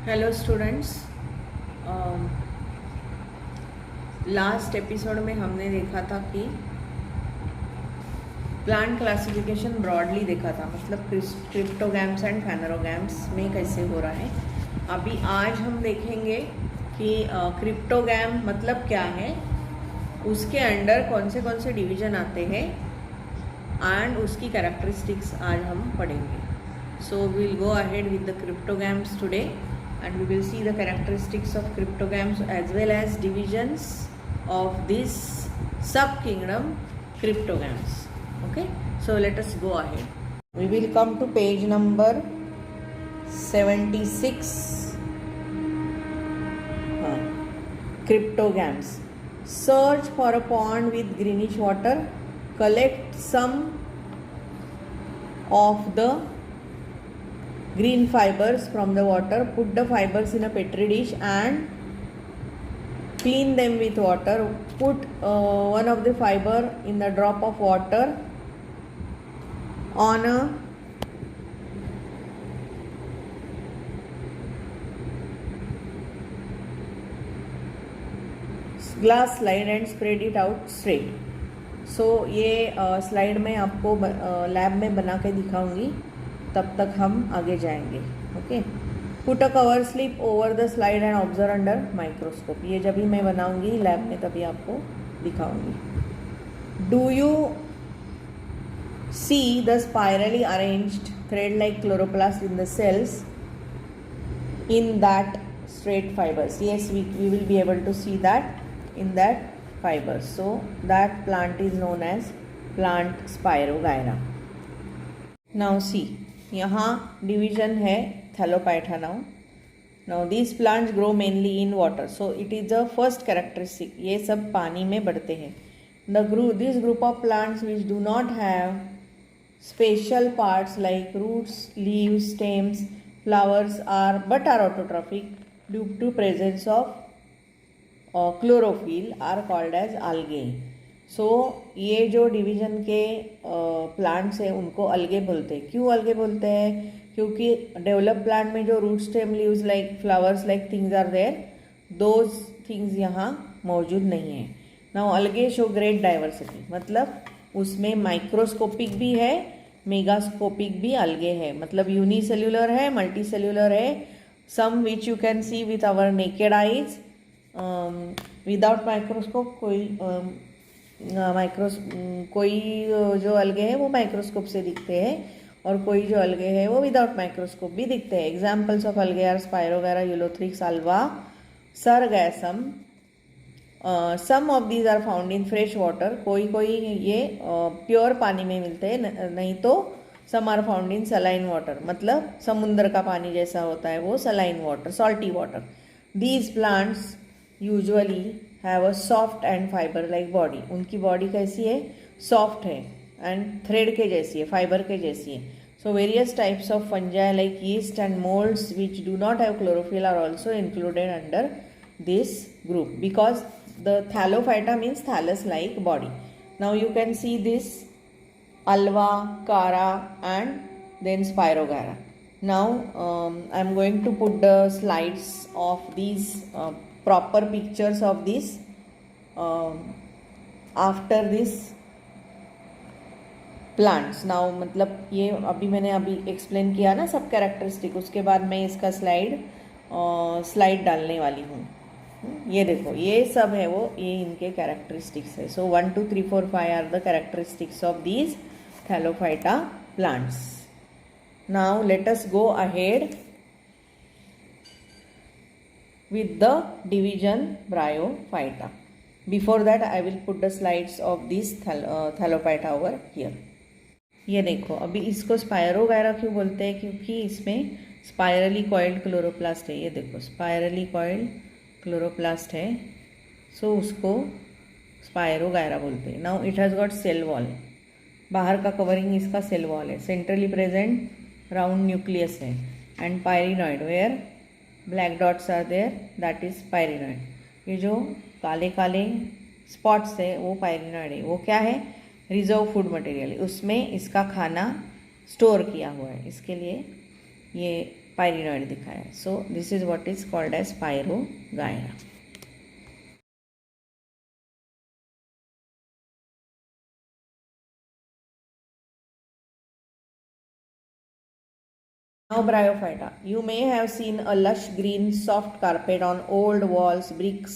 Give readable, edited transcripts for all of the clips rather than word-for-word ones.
Hello students. Last episode में हमने देखा था कि प्लांट क्लासिफिकेशन ब्रॉडली देखा था, मतलब क्रिप्टोगैम्स एंड फेनरोगैम्स में कैसे हो रहा है। अभी आज हम देखेंगे कि क्रिप्टोगैम मतलब क्या है, उसके अंडर कौन से डिवीजन आते हैं एंड उसकी कैरेक्टरिस्टिक्स आज हम पढ़ेंगे। So we will go ahead with the cryptogams today and we will see the characteristics of cryptogams as well as divisions of this subkingdom cryptogams. Okay, so let us go ahead. We will come to page number 76. Cryptogams. Search for a pond with greenish water. Collect some of the green fibers from the water. Put the fibers in a petri dish and clean them with water. Put one of the fiber in the drop of water on a glass slide and spread it out straight. So ये slide में आपको lab में बना के दिखाऊंगी, तब तक हम आगे जाएंगे। Okay, put a cover slip over the slide and observe under microscope. ये जब भी मैं बनाऊंगी लैब में तभी आपको दिखाऊंगी। Do you see the spirally arranged thread like chloroplast in the cells in that straight fibers? Yes, we will be able to see that in that fibers. So that plant is known as plant Spirogyra. Now see, यहाँ division है Thallophyta now. Now these plants grow mainly in water. So it is the first characteristic. ये सब पानी में बढ़ते हैं. This group of plants which do not have special parts like roots, leaves, stems, flowers but are autotrophic due to presence of chlorophyll are called as algae. So ये जो division के plants हैं उनको अलगे बोलते हैं। क्यों अलगे बोलते हैं? क्योंकि डेवलप प्लांट में जो root stem leaves like flowers like things are there, those things यहाँ मौजूद नहीं है। नाउ अलगे शो ग्रेट डाइवर्सिटी, मतलब उसमें माइक्रोस्कोपिक भी है, मेगास्कोपिक भी अलगे है, मतलब यूनिसेल्युलर है, मल्टी सेल्युलर है। Some which you can see with our naked eyes, without microscope. कोई जो अलगे हैं वो माइक्रोस्कोप से दिखते हैं और कोई जो अलगे हैं वो विदाउट माइक्रोस्कोप भी दिखते हैं। Examples of algae are spirogyra, ulothrix, ulva, sargassum. Some of these are found in fresh water, कोई ये प्योर पानी में मिलते हैं, नहीं तो some are found in saline water, मतलब समुद्र का पानी जैसा होता है वो saline water, salty water. These plants usually have a soft and fibre like body. उनकी बॉडी कैसी है? सॉफ्ट है एंड थ्रेड के जैसी है, फाइबर के जैसी है। So various types of fungi like yeast and moulds which do not have chlorophyll are also included under this group because the Thallophyta means thallus like body. Now you can see this Alva, Cara and then Spirogyra. Now I am going to put the slides of these proper pictures of this after this plants. Now मतलब ये अभी मैंने explain किया ना सब characteristic, उसके बाद मैं इसका स्लाइड डालने वाली हूँ। ये देखो, ये सब है वो, ये इनके कैरेक्टरिस्टिक्स है। So 1 2 3 4 5 are the characteristics of these thallophyta plants. Now let us go ahead with the division Bryophyta. Before that I will put the slides of this Thallophyta over here. ये देखो, अभी इसको स्पायरोगायरा क्यों बोलते हैं? क्योंकि इसमें स्पायरली कॉइल्ड क्लोरोप्लास्ट है। ये देखो, स्पायरली कॉइल्ड क्लोरोप्लास्ट है, सो उसको स्पायरोगायरा बोलते हैं। Now it has got cell wall, बाहर का कवरिंग इसका सेल वॉल है, सेंट्रली प्रेजेंट राउंड न्यूक्लियस है and pyrenoid where black dots are there, that is pyrenoid. ये जो काले काले स्पॉट्स है वो पायरिनॉइड है। वो क्या है? रिजर्व फूड मटेरियल, उसमें इसका खाना स्टोर किया हुआ है। इसके लिए ये पायरिनॉइड दिखाया है. So this is what is called as spirogyra. Now Bryophyta. You may have seen a lush green soft carpet on old walls, bricks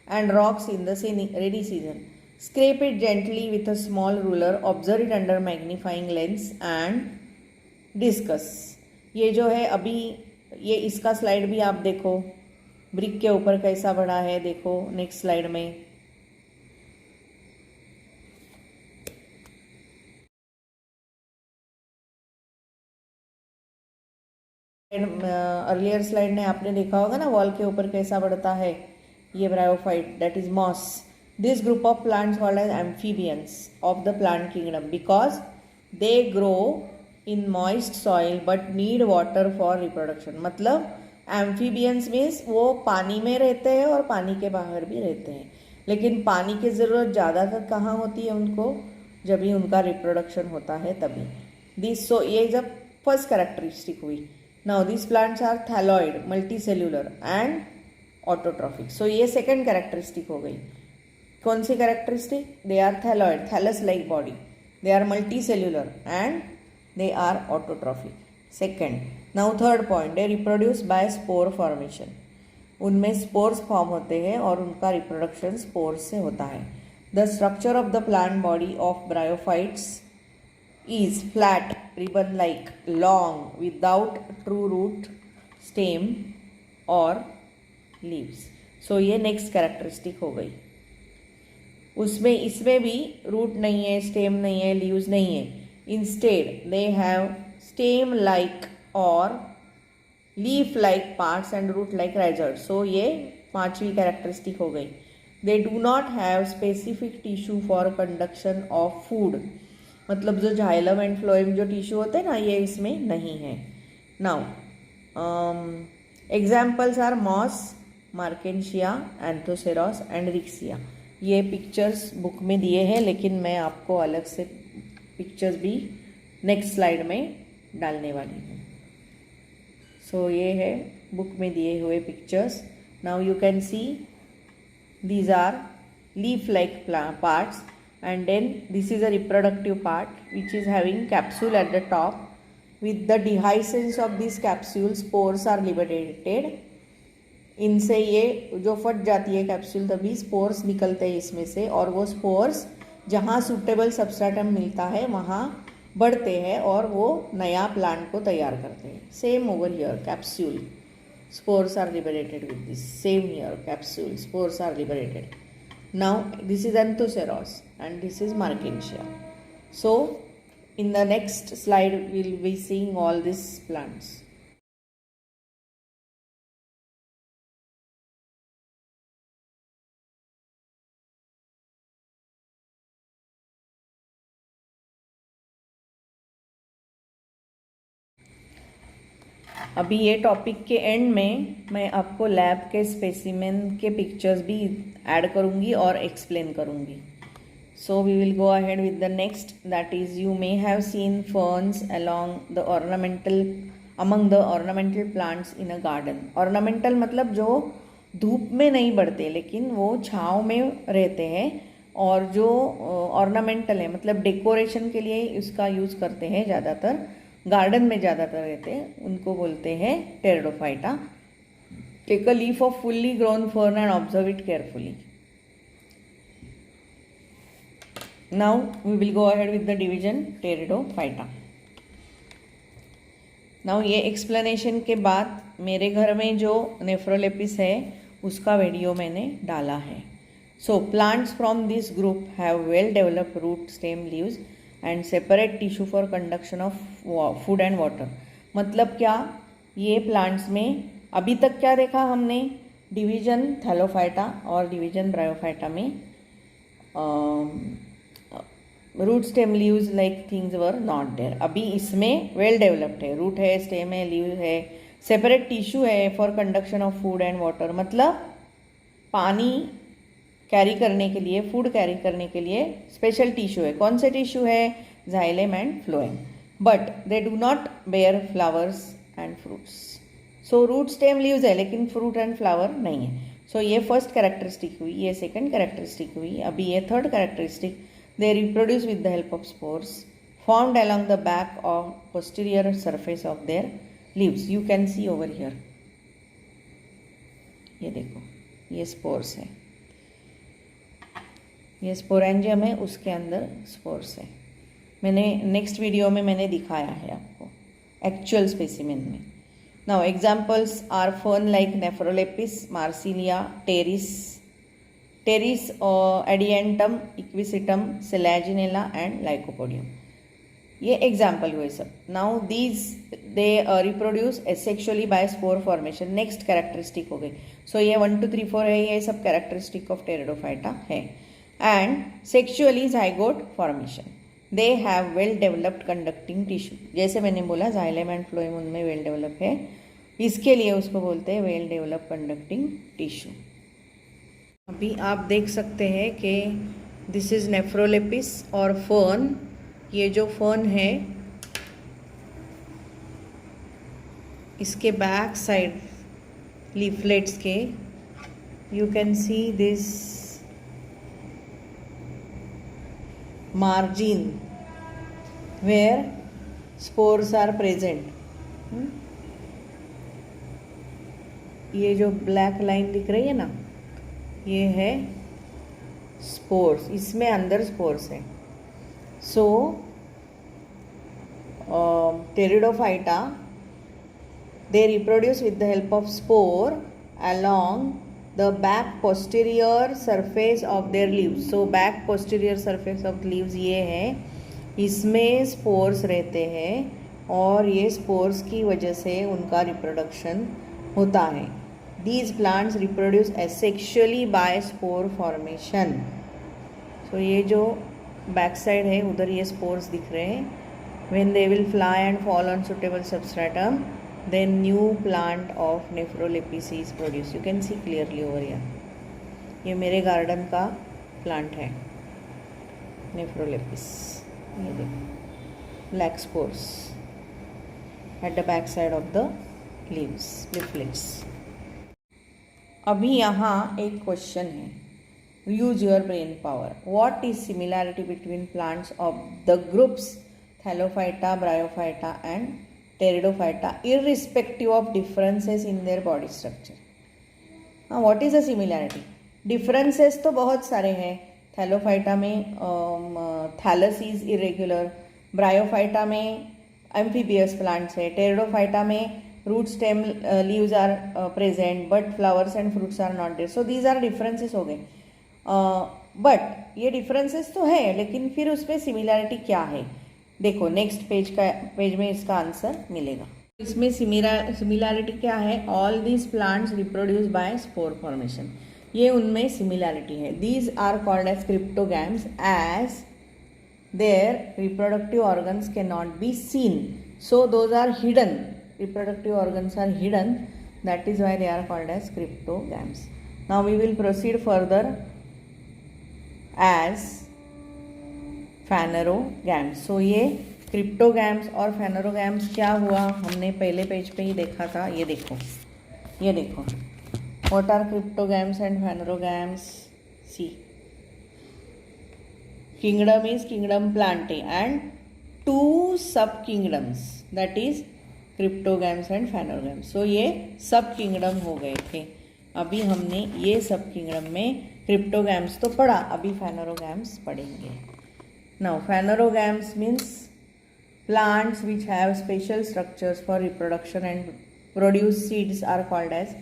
and rocks in the rainy season. Scrape it gently with a small ruler, observe it under magnifying lens and discuss. ये जो है अभी ये इसका slide भी आप देखो, brick के ऊपर कैसा बड़ा है, देखो नेक्स्ट स्लाइड में. अर्लियर स्लाइड ने आपने देखा होगा ना, वॉल के ऊपर कैसा बढ़ता है ये bryophyte, that is moss. This group of plants called as amphibians of the plant kingdom because they grow in moist soil but need water for reproduction. मतलब एम्फीबियंस मीन्स वो पानी में रहते हैं और पानी के बाहर भी रहते हैं, लेकिन पानी की ज़रूरत ज़्यादातर कहाँ होती है उनको, जब भी उनका रिप्रोडक्शन होता है तभी. दिस सो ये जब फर्स्ट कैरेक्टरिस्टिक हुई. Now these plants are thalloid, multicellular and autotrophic. So ये second characteristic हो गई. कौन सी characteristic? They are thalloid, thallus-like body. They are multicellular and they are autotrophic. Second. Now third point, they reproduce by spore formation. उनमें spores form होते हैं और उनका reproduction spores से होता है. The structure of the plant body of bryophytes is flat, ribbon-like, long, without true root, stem or leaves. So ये next characteristic हो गई. उसमें इसमें भी root नहीं है, stem नहीं है, leaves नहीं है. Instead, they have stem-like or leaf-like parts and root-like rhizoids. So ये पांचवी characteristic हो गई. They do not have specific tissue for conduction of food. मतलब जो जाइलम एंड फ्लोएम जो टिश्यू होते हैं ना, ये इसमें नहीं है. Now examples are moss, marchantia, anthoceros and riccia. ये पिक्चर्स बुक में दिए हैं, लेकिन मैं आपको अलग से पिक्चर्स भी नेक्स्ट स्लाइड में डालने वाली हूँ. सो ये है बुक में दिए हुए pictures. Now you can see these are leaf like parts. And then this is a reproductive part which is having capsule at the top. With the dehiscence of this capsule, spores are liberated. इनसे ये जो फट जाती है capsule तभी spores निकलते हैं इसमें से, और वो स्पोर्स जहाँ सूटेबल सबस्ट्रेटम मिलता है वहाँ बढ़ते हैं और वो नया प्लांट को तैयार करते हैं. Same over here, capsule, spores are liberated with this. Same here, capsule, spores are liberated. Now this is Anthoceros and this is Markensia. So in the next slide we will be seeing all these plants. अभी ये topic के and में मैं आपको lab के specimen के pictures भी add करूँगी और एक्सप्लेन करूँगी. So we will go ahead with the next, that is you may have seen ferns along the among the ornamental plants in a garden. Ornamental मतलब जो धूप में नहीं बढ़ते लेकिन वो छाँव में रहते हैं, और जो ऑर्नामेंटल है मतलब डेकोरेशन के लिए इसका यूज़ करते हैं, ज़्यादातर गार्डन में ज़्यादातर रहते हैं, उनको बोलते हैं pteridophyta. Take a leaf of fully grown fern and observe it carefully. Now we will go ahead with the division pteridophyta. Now ये एक्सप्लेनेशन के बाद मेरे घर में जो नेफ्रोलेपिस है उसका वीडियो मैंने डाला है. So plants from this group have well developed root, stem, leaves and separate tissue for conduction of food and water. मतलब क्या, ये प्लांट्स में अभी तक क्या देखा हमने, डिवीजन थैलोफाइटा और डिवीजन ब्रायोफाइटा में root, stem, leaves like things were not there. अभी इसमें वेल डेवलप्ड है, रूट है, स्टेम है, लीव है, सेपरेट टिश्यू है for conduction of food and water. मतलब पानी कैरी करने के लिए, फूड कैरी करने के लिए स्पेशल टिश्यू है. कौन से टिश्यू है, xylem and phloem. But they do not bear flowers and fruits. So root stem leaves है लेकिन फ्रूट एंड फ्लावर नहीं है. सो ये फर्स्ट कैरेक्टरिस्टिक हुई, ये सेकंड कैरेक्टरिस्टिक हुई, अभी ये third characteristic. They reproduce with the help of spores formed along the back or posterior surface of their leaves. You can see over here. ये देखो, ये स्पोर्स है, ये स्पोरेंजियम है, उसके अंदर स्पोर्स है. मैंने नेक्स्ट वीडियो में मैंने दिखाया है आपको एक्चुअल स्पेसिमेन में. Now examples are fern like nephrolepis, marsilea, pteris adiantum, equisetum, selaginella and lycopodium. ये एग्जाम्पल हुए सब. Now these they reproduce asexually by spore formation. Next characteristic हो गई. सो ये 1 2 3 4 है, ये सब कैरेक्टरिस्टिक ऑफ टेरिडोफाइटा है. And sexually zygote formation. They have well developed conducting tissue. जैसे मैंने बोला जाइलम एंड फ्लोएम उनमें वेल डेवलप है, इसके लिए उसको बोलते हैं वेल डेवलप कंडक्टिंग टिश्यू. अभी आप देख सकते हैं कि दिस इज नेफ्रोलेपिस और फर्न. ये जो फर्न है इसके बैक साइड लीफलेट्स के you can see this margin where spores are present. ये जो ब्लैक लाइन दिख रही है ना, ये है स्पोर्स, इसमें अंदर स्पोर्स है. So, Pteridophyta, they reproduce with the help of spore along the back posterior surface of their leaves. So, back posterior surface of leaves ये है, इसमें spores रहते हैं और ये spores की वजह से उनका reproduction होता है. These plants reproduce asexually by spore formation. So, ये जो बैक साइड है उधर ये स्पोर्स दिख रहे हैं. When they will fly and fall on suitable substratum then new plant of nephrolepis is produce. You can see clearly over here. ये मेरे गार्डन का प्लांट है नेफ्रोलेपिस. ये देखो black spores at the back side of the leaves, leaflets. अभी यहाँ एक question है. Use your brain power. What is similarity between plants of the groups Thallophyta, Bryophyta and Pteridophyta irrespective of differences in their body structure? What is the similarity? Differences तो बहुत सारे हैं. Thallophyta में thallus is irregular, Bryophyta में amphibious plants है, Pteridophyta में root stem leaves are present but flowers and fruits are not there. So these are differences हो गए. बट ये डिफरेंसेस तो है, लेकिन फिर उसमें सिमिलैरिटी क्या है देखो. नेक्स्ट पेज में इसका आंसर मिलेगा. इसमें सिमिलैरिटी क्या है? All these plants reproduce by spore formation. ये उनमें सिमिलैरिटी है. These are called as cryptogams as their reproductive organs can not be seen. So those are hidden. Reproductive organs are hidden. That is why they are called as cryptogams. Now we will proceed further as phanerogams. So ये cryptogams और फैनरोगैम्स क्या हुआ हमने पहले page पे ही देखा था. ये देखो, ये देखो. What are cryptogams and phanerogams? See, kingdom is kingdom plantae and 2 sub kingdoms, that is cryptogams and phanerogams. So ये सब किंगडम हो गए थे. अभी हमने ये सब किंगडम में क्रिप्टोगैम्स तो पढ़ा, अभी फैनरोगैम्स पढ़ेंगे. Now phanerogams means plants which have special structures for reproduction and produce seeds are called as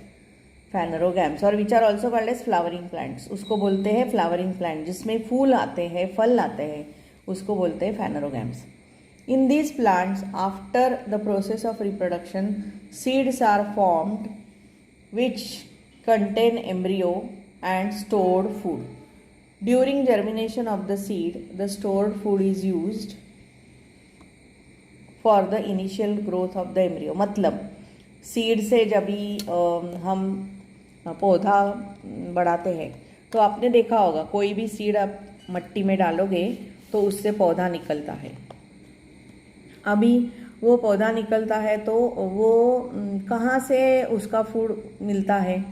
phanerogams और which are also called as flowering plants. उसको बोलते हैं फ्लावरिंग प्लांट, जिसमें फूल आते हैं, फल आते हैं, उसको बोलते हैं phanerogams. In these plants after the process of reproduction seeds are formed which contain embryo and stored food. During germination of the seed, the stored food is used for the initial growth of the embryo. मतलब seed से जब भी हम पौधा बढ़ाते हैं तो आपने देखा होगा कोई भी सीड आप मट्टी में डालोगे तो उससे पौधा निकलता है. अभी वो पौधा निकलता है तो वो कहाँ से उसका फूड मिलता है,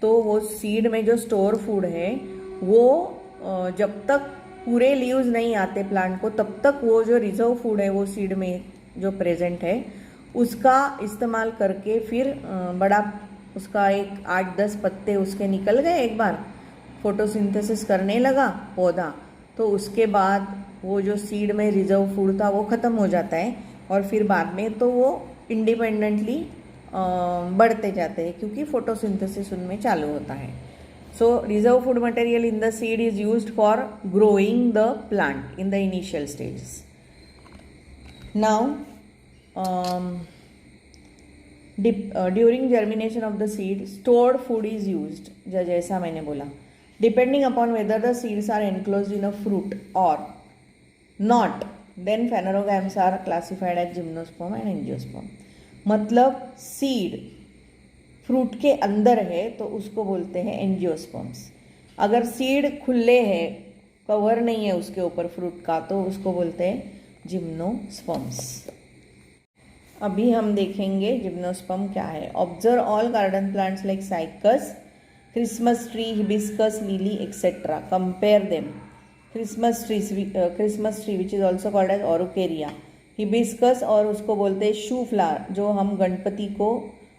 तो वो सीड में जो स्टोर फूड है वो जब तक पूरे लीव्स नहीं आते प्लांट को तब तक वो जो रिजर्व फूड है वो सीड में जो प्रेजेंट है उसका इस्तेमाल करके फिर बड़ा उसका एक 8-10 पत्ते उसके निकल गए, एक बार फोटोसिंथेसिस करने लगा पौधा, तो उसके बाद वो जो सीड में रिजर्व फूड था वो ख़त्म हो जाता है और फिर बाद में तो वो इंडिपेंडेंटली बढ़ते जाते हैं क्योंकि फोटोसिंथेसिस उनमें चालू होता है. So reserve food material in the seed is used for growing the plant in the initial stages. Now during germination of the seed stored food is used, जैसा मैंने बोला, depending upon whether the seeds are enclosed in a fruit or not, then phanerogams are classified as gymnosperm and angiosperm. मतलब seed fruit के अंदर है तो उसको बोलते हैं एंजियोस्पर्म्स. अगर सीड खुले है, कवर नहीं है उसके ऊपर फ्रूट का, तो उसको बोलते हैं जिम्नोस्पर्म्स. अभी हम देखेंगे जिम्नोस्पर्म क्या है. Observe all garden plants like cycas, Christmas tree, hibiscus, lily etcetera. Compare them. Christmas tree which is also called as araucaria. Hibiscus और उसको बोलते हैं शू फ्लावर, जो हम गणपति को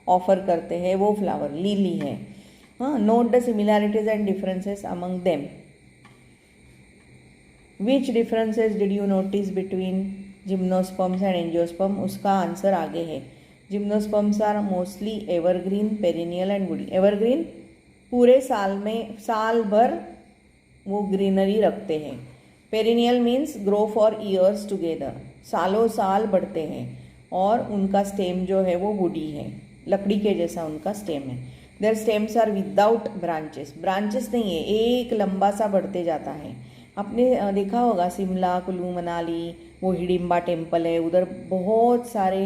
ऑफर करते हैं वो फ्लावर लिली है. हाँ, note the similarities and differences among them. Which differences did you notice between gymnosperms and angiosperm? उसका आंसर आगे है. Gymnosperms are mostly evergreen, perennial and woody. Evergreen पूरे साल में, साल भर वो ग्रीनरी रखते हैं. Perennial means grow for years together, सालों साल बढ़ते हैं. और उनका स्टेम जो है वो वुडी है, लकड़ी के जैसा उनका स्टेम है. Their stems are without branches. Branches नहीं है, एक लंबा सा बढ़ते जाता है. आपने देखा होगा शिमला, कुल्लू मनाली, वो हिडिंबा टेम्पल है, उधर बहुत सारे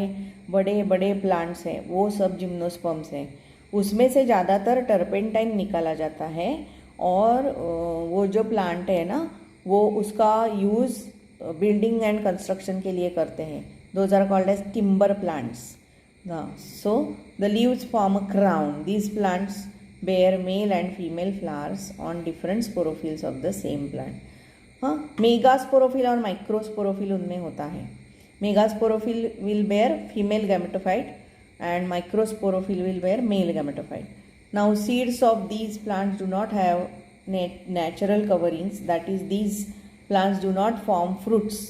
बड़े बड़े प्लांट्स हैं, वो सब जिम्नोस्पर्म्स हैं. उसमें से ज़्यादातर टर्पेंटाइन निकाला जाता है और वो जो प्लांट है ना वो उसका यूज़ बिल्डिंग एंड कंस्ट्रक्शन के लिए करते हैं. Those are called as timber plants. So the leaves form a crown. These plants bear male and female flowers on different sporophylls of the same plant. हाँ, megasporophyll और microsporophyll उनमें होता है. Megasporophyll will bear female gametophyte and microsporophyll will bear male gametophyte. Now seeds of these plants do not have natural coverings, that is these plants do not form fruits.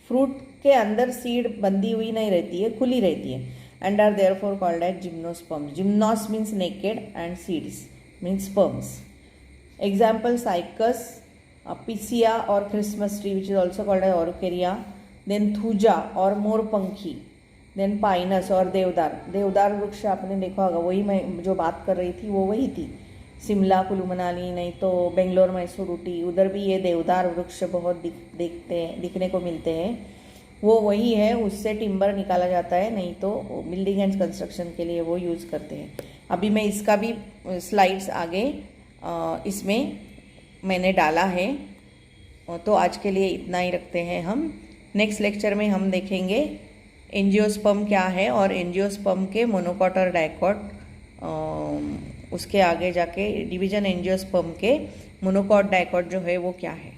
Fruit के अंदर seed बंधी हुई नहीं रहती है, खुली रहती है. And are therefore called as gymnosperms. Gymnos means naked and seeds means sperms. Example cycas, Picea or Christmas tree which is also called as Orchiria. Then Thuja or मोरपंखी. Then Pinus or देवदार. देवदार वृक्ष आपने देखा होगा, वही मैं जो बात कर रही थी वो वही थी. शिमला, कुल्लू मनाली, नहीं तो बेंगलोर, मैसूर, ऊटी, उधर भी ये देवदार वृक्ष बहुत दिखने को मिलते हैं. वो वही है, उससे टिम्बर निकाला जाता है, नहीं तो बिल्डिंग एंड कंस्ट्रक्शन के लिए वो यूज़ करते हैं. अभी मैं इसका भी स्लाइड्स आगे इसमें मैंने डाला है. तो आज के लिए इतना ही रखते हैं हम. नेक्स्ट लेक्चर में हम देखेंगे एंजियोस्पर्म क्या है और एंजियोस्पर्म के मोनोकॉट और डाइकॉट. उसके आगे जाके डिवीजन एंजियोस्पर्म के मोनोकॉट डाइकॉट जो है वो क्या है.